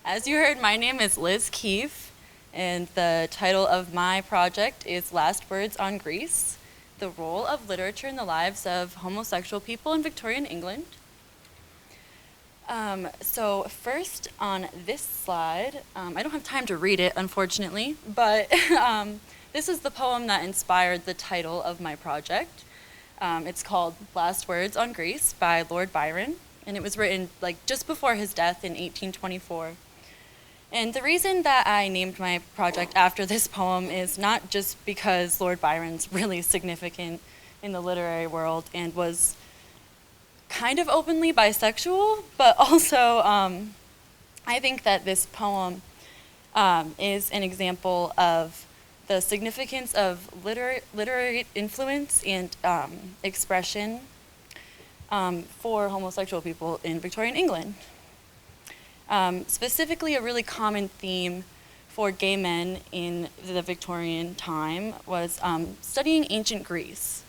As you heard, my name is Liz Keefe, and the title of my project is Last Words on Greece, the role of literature in the lives of homosexual people in Victorian England. So first on this slide, I don't have time to read it, unfortunately, but this is the poem that inspired the title of my project. It's called Last Words on Greece by Lord Byron, and it was written just before his death in 1824. And the reason that I named my project after this poem is not just because Lord Byron's really significant in the literary world and was kind of openly bisexual, but also I think that this poem is an example of the significance of literary influence and expression for homosexual people in Victorian England. Specifically, a really common theme for gay men in the Victorian time was studying ancient Greece,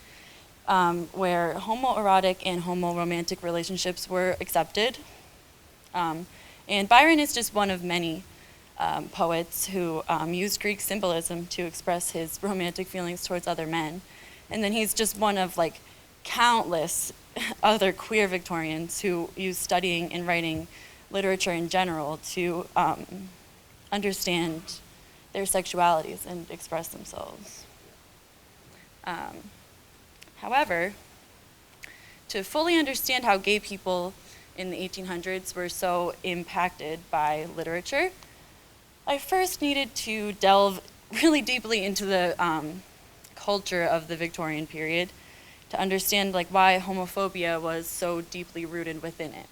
where homoerotic and homoromantic relationships were accepted. And Byron is just one of many poets who used Greek symbolism to express his romantic feelings towards other men. And then he's just one of countless other queer Victorians who used studying and writing literature in general to understand their sexualities and express themselves. However, to fully understand how gay people in the 1800s were so impacted by literature, I first needed to delve really deeply into the culture of the Victorian period to understand why homophobia was so deeply rooted within it.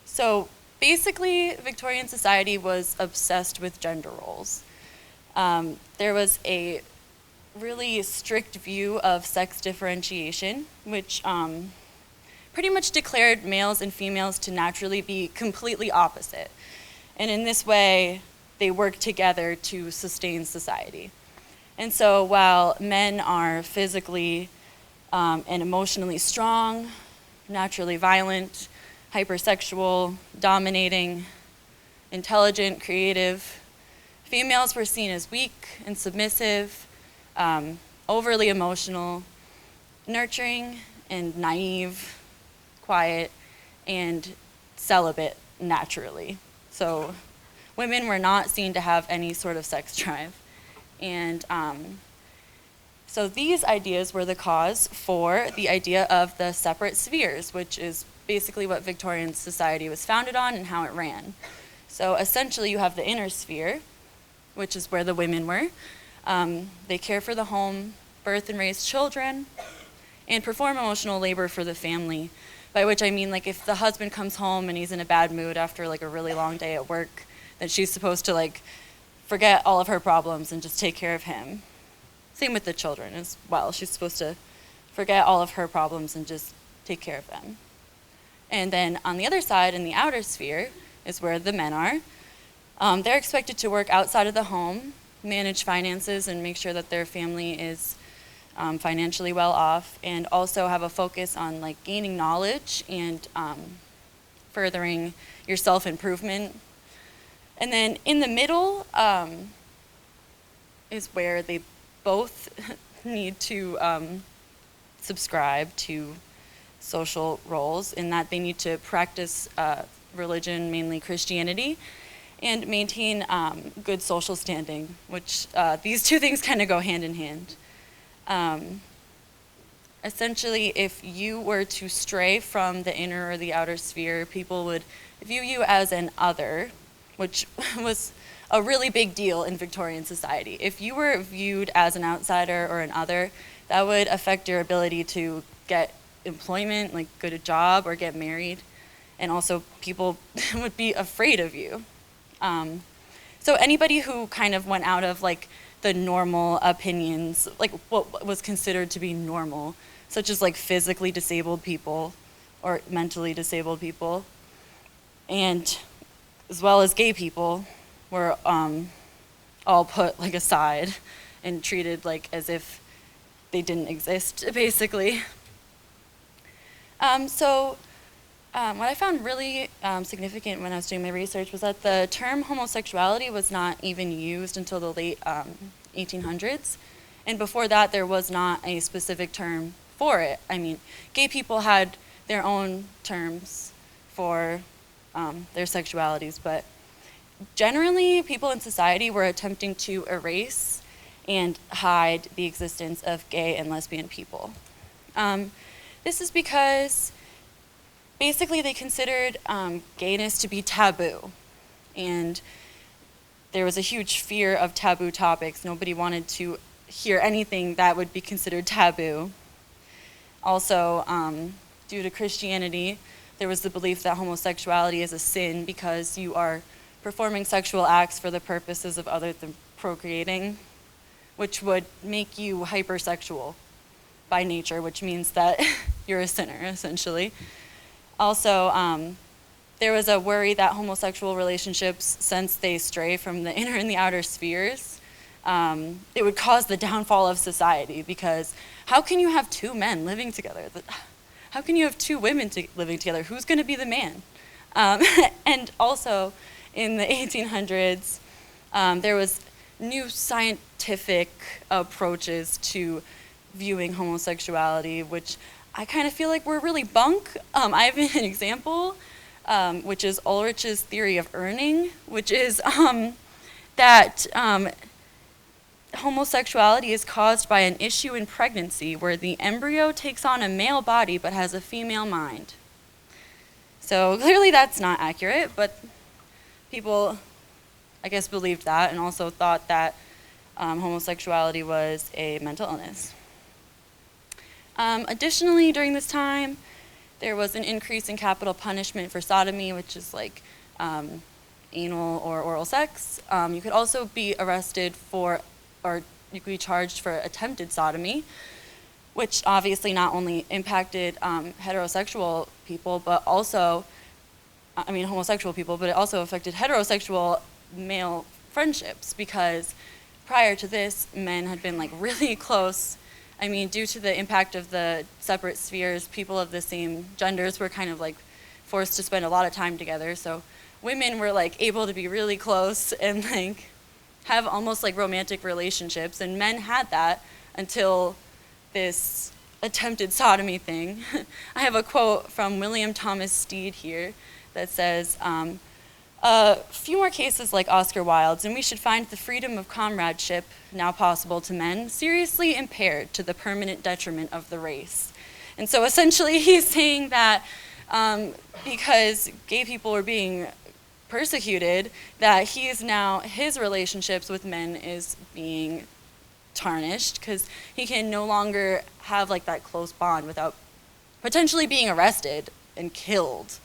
So basically, Victorian society was obsessed with gender roles. There was a really strict view of sex differentiation, which pretty much declared males and females to naturally be completely opposite. And in this way, they work together to sustain society. And so while men are physically and emotionally strong, naturally violent, hypersexual, dominating, intelligent, creative, females were seen as weak and submissive, overly emotional, nurturing and naive, quiet, and celibate naturally. So women were not seen to have any sort of sex drive. And so these ideas were the cause for the idea of the separate spheres, which is basically what Victorian society was founded on and how it ran. So essentially you have the inner sphere, which is where the women were. They care for the home, birth and raise children, and perform emotional labor for the family, by which I mean if the husband comes home and he's in a bad mood after a really long day at work, then she's supposed to forget all of her problems and just take care of him. Same with the children as well. She's supposed to forget all of her problems and just take care of them. And then on the other side, in the outer sphere, is where the men are. They're expected to work outside of the home, manage finances, and make sure that their family is financially well off, and also have a focus on gaining knowledge and furthering your self-improvement. And then in the middle is where they both need to subscribe to social roles, in that they need to practice religion, mainly Christianity, and maintain good social standing, which these two things kind of go hand in hand. Essentially, if you were to stray from the inner or the outer sphere, people would view you as an other, which was a really big deal in Victorian society. If you were viewed as an outsider or an other, that would affect your ability to get employment, get a job or get married. And also people would be afraid of you. So anybody who kind of went out of the normal opinions, what was considered to be normal, such as physically disabled people or mentally disabled people, and as well as gay people, were all put aside and treated as if they didn't exist, basically. So What I found really significant when I was doing my research was that the term homosexuality was not even used until the late 1800s. And before that, there was not a specific term for it. I mean, gay people had their own terms for their sexualities, but generally, people in society were attempting to erase and hide the existence of gay and lesbian people. This is because basically they considered gayness to be taboo, and there was a huge fear of taboo topics. Nobody wanted to hear anything that would be considered taboo. Also, due to Christianity, there was the belief that homosexuality is a sin because you are performing sexual acts for the purposes of other than procreating, which would make you hypersexual by nature, which means that you're a sinner, essentially. Also, there was a worry that homosexual relationships, since they stray from the inner and the outer spheres, it would cause the downfall of society, because how can you have two men living together? How can you have two women living together? Who's going to be the man? And also, in the 1800s, there was new scientific approaches to viewing homosexuality, which I kind of feel like were really bunk. I have an example, which is Ulrich's theory of earning, which is that homosexuality is caused by an issue in pregnancy where the embryo takes on a male body but has a female mind. So clearly that's not accurate, but people, I guess, believed that and also thought that homosexuality was a mental illness. Additionally, during this time, there was an increase in capital punishment for sodomy, which is like anal or oral sex. You could also be arrested for, or you could be charged for attempted sodomy, which obviously not only impacted heterosexual people, but also, homosexual people, but it also affected heterosexual male friendships, because prior to this, men had been like really close. I mean, due to the impact of the separate spheres, people of the same genders were kind of like forced to spend a lot of time together. So women were like able to be really close and like have almost like romantic relationships, and men had that until this attempted sodomy thing. I have a quote from William Thomas Steed here that says, a few more cases like Oscar Wilde's, and we should find the freedom of comradeship now possible to men seriously impaired to the permanent detriment of the race. And so essentially he's saying that because gay people were being persecuted, that his relationships with men is being tarnished, because he can no longer have like that close bond without potentially being arrested and killed.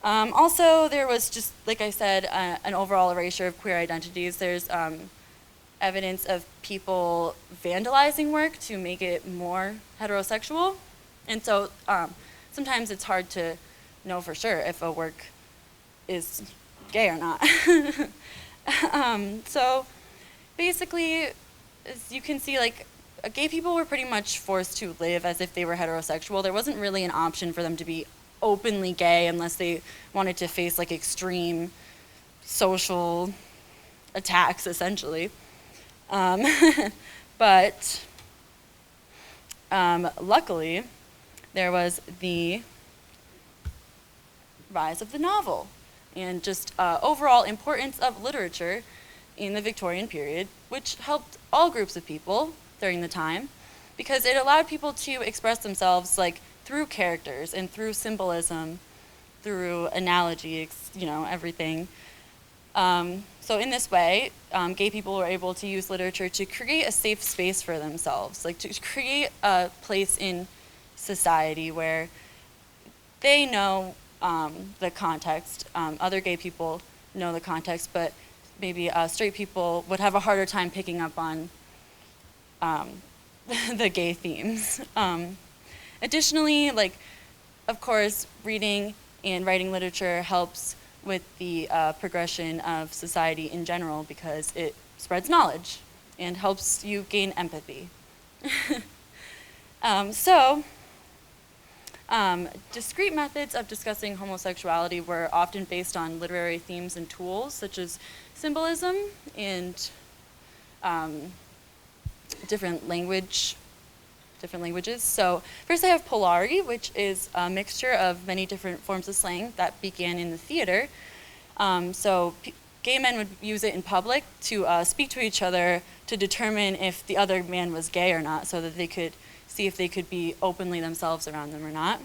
Also, there was just, like I said, an overall erasure of queer identities. There's evidence of people vandalizing work to make it more heterosexual. And so sometimes it's hard to know for sure if a work is gay or not. So basically, as you can see, like, gay people were pretty much forced to live as if they were heterosexual. There wasn't really an option for them to be openly gay unless they wanted to face like extreme social attacks, essentially. But luckily, there was the rise of the novel and just overall importance of literature in the Victorian period, which helped all groups of people during the time, because it allowed people to express themselves like through characters and through symbolism, through analogy, everything. So in this way, gay people were able to use literature to create a safe space for themselves, like to create a place in society where they know the context. Other gay people know the context, but maybe straight people would have a harder time picking up on the gay themes. Additionally, of course, reading and writing literature helps with the progression of society in general, because it spreads knowledge and helps you gain empathy. So Discrete methods of discussing homosexuality were often based on literary themes and tools, such as symbolism and different languages. So first I have polari, which is a mixture of many different forms of slang that began in the theater. Gay men would use it in public to speak to each other to determine if the other man was gay or not, so that they could see if they could be openly themselves around them or not.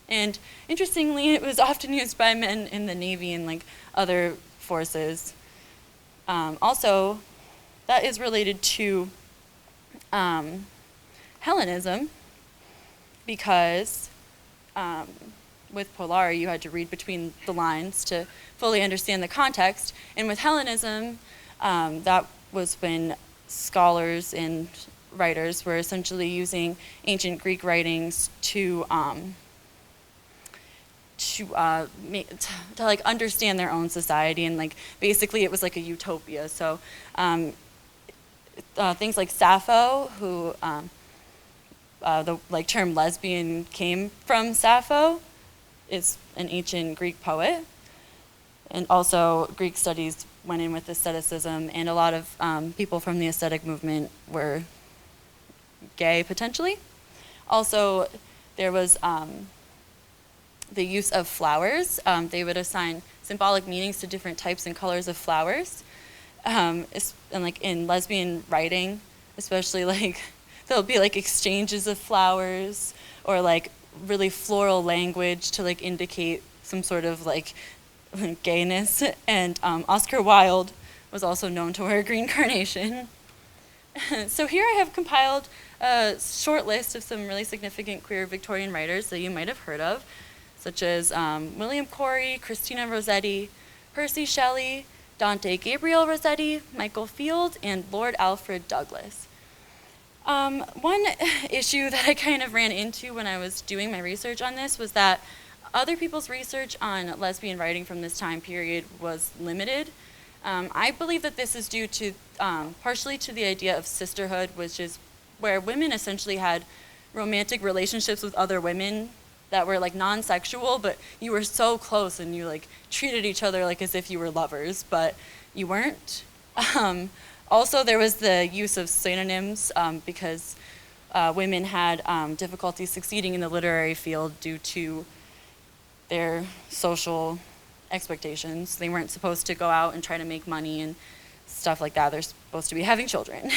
And interestingly, it was often used by men in the Navy and like other forces. Also, that is related to Hellenism, because with polari you had to read between the lines to fully understand the context, and with Hellenism, that was when scholars and writers were essentially using ancient Greek writings to like understand their own society, and like basically it was like a utopia. So things like Sappho, who the like term lesbian came from Sappho, is an ancient Greek poet. And also Greek studies went in with aestheticism, and a lot of people from the aesthetic movement were gay potentially. Also, there was the use of flowers. They would assign symbolic meanings to different types and colors of flowers. And like in lesbian writing, especially, like there'll be like exchanges of flowers or like really floral language to like indicate some sort of like gayness. And Oscar Wilde was also known to wear a green carnation. So here I have compiled a short list of some really significant queer Victorian writers that you might have heard of, such as William Corey, Christina Rossetti, Percy Shelley, Dante Gabriel Rossetti, Michael Field, and Lord Alfred Douglas. One issue that I kind of ran into when I was doing my research on this was that other people's research on lesbian writing from this time period was limited. I believe that this is due to partially to the idea of sisterhood, which is where women essentially had romantic relationships with other women that were like non-sexual, but you were so close and you like treated each other like as if you were lovers, but you weren't. Also, there was the use of synonyms because women had difficulty succeeding in the literary field due to their social expectations. They weren't supposed to go out and try to make money and stuff like that. They're supposed to be having children.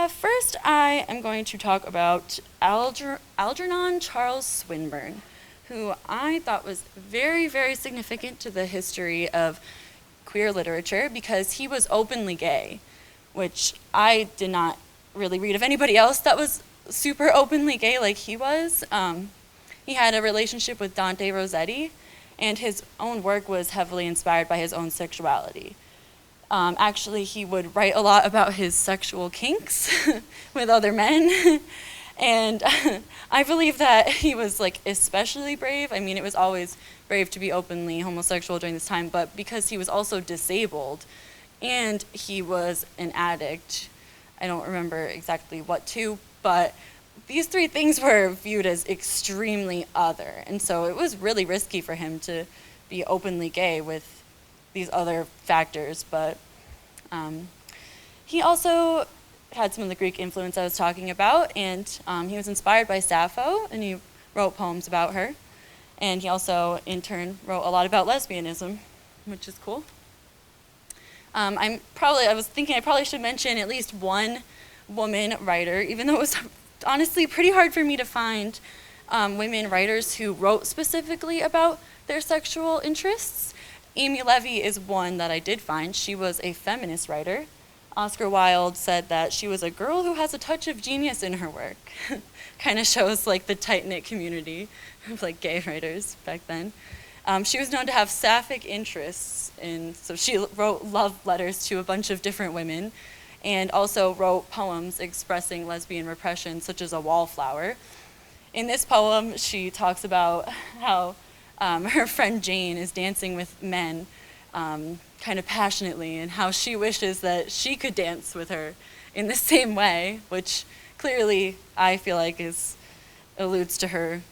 First I am going to talk about Algernon Charles Swinburne, who I thought was very, very significant to the history of queer literature because he was openly gay, which I did not really read of anybody else that was super openly gay like he was. He had a relationship with Dante Rossetti, and his own work was heavily inspired by his own sexuality. Actually, he would write a lot about his sexual kinks with other men. And I believe that he was like especially brave. I mean, it was always brave to be openly homosexual during this time, but because he was also disabled and he was an addict, I don't remember exactly what to, but these three things were viewed as extremely other. And so it was really risky for him to be openly gay with these other factors, but he also had some of the Greek influence I was talking about, and he was inspired by Sappho, and he wrote poems about her. And he also, in turn, wrote a lot about lesbianism, which is cool. I was thinking I probably should mention at least one woman writer, even though it was honestly pretty hard for me to find women writers who wrote specifically about their sexual interests. Amy Levy is one that I did find. She was a feminist writer. Oscar Wilde said that she was a girl who has a touch of genius in her work. Kind of shows like the tight-knit community of like gay writers back then. She was known to have sapphic interests, and so she wrote love letters to a bunch of different women, and also wrote poems expressing lesbian repression, such as A Wallflower. In this poem, she talks about how her friend Jane is dancing with men kind of passionately, and how she wishes that she could dance with her in the same way, which clearly I feel like is alludes to her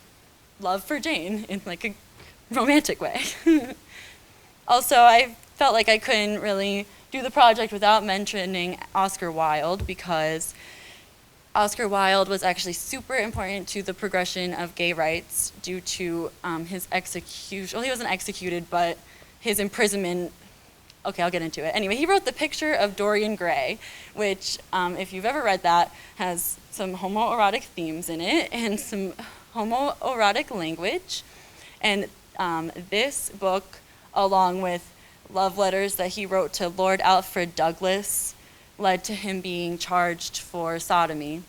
love for Jane in like a romantic way. Also, I felt like I couldn't really do the project without mentioning Oscar Wilde, because Oscar Wilde was actually super important to the progression of gay rights due to his execution. Well, he wasn't executed, but his imprisonment. Okay, I'll get into it. Anyway, he wrote The Picture of Dorian Gray, which, if you've ever read that, has some homoerotic themes in it and some homoerotic language. And this book, along with love letters that he wrote to Lord Alfred Douglas, led to him being charged for sodomy.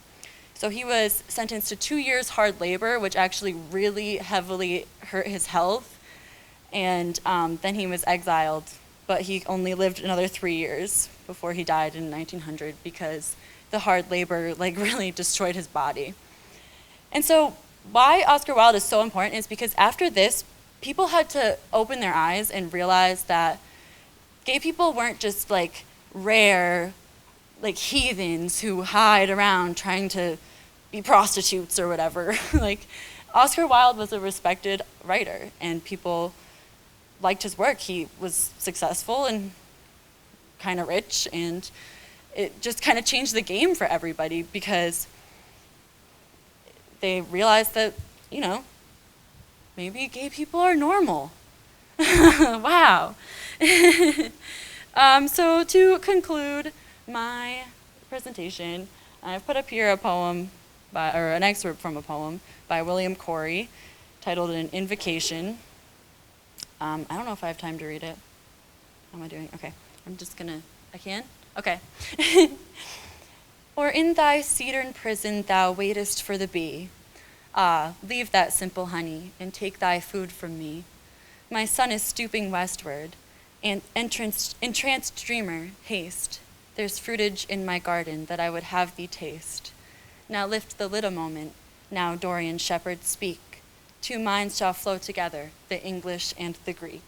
So he was sentenced to 2 years hard labor, which actually really heavily hurt his health. And then he was exiled, but he only lived another 3 years before he died in 1900 because the hard labor like really destroyed his body. And so why Oscar Wilde is so important is because after this, people had to open their eyes and realize that gay people weren't just like rare, like heathens who hide around trying to be prostitutes or whatever. Like Oscar Wilde was a respected writer and people liked his work. He was successful and kind of rich, and it just kind of changed the game for everybody because they realized that, you know, maybe gay people are normal. Wow. So to conclude my presentation, I've put up here a poem or an excerpt from a poem by William Corey titled An Invocation. I don't know if I have time to read it. How am I doing? Okay, I'm just gonna, I can? Okay. Or in thy cedern prison thou waitest for the bee. Ah, leave that simple honey and take thy food from me. My sun is stooping westward, and entranced dreamer, haste. There's fruitage in my garden that I would have thee taste. Now lift the lid a moment, now Dorian shepherd speak. Two minds shall flow together, the English and the Greek.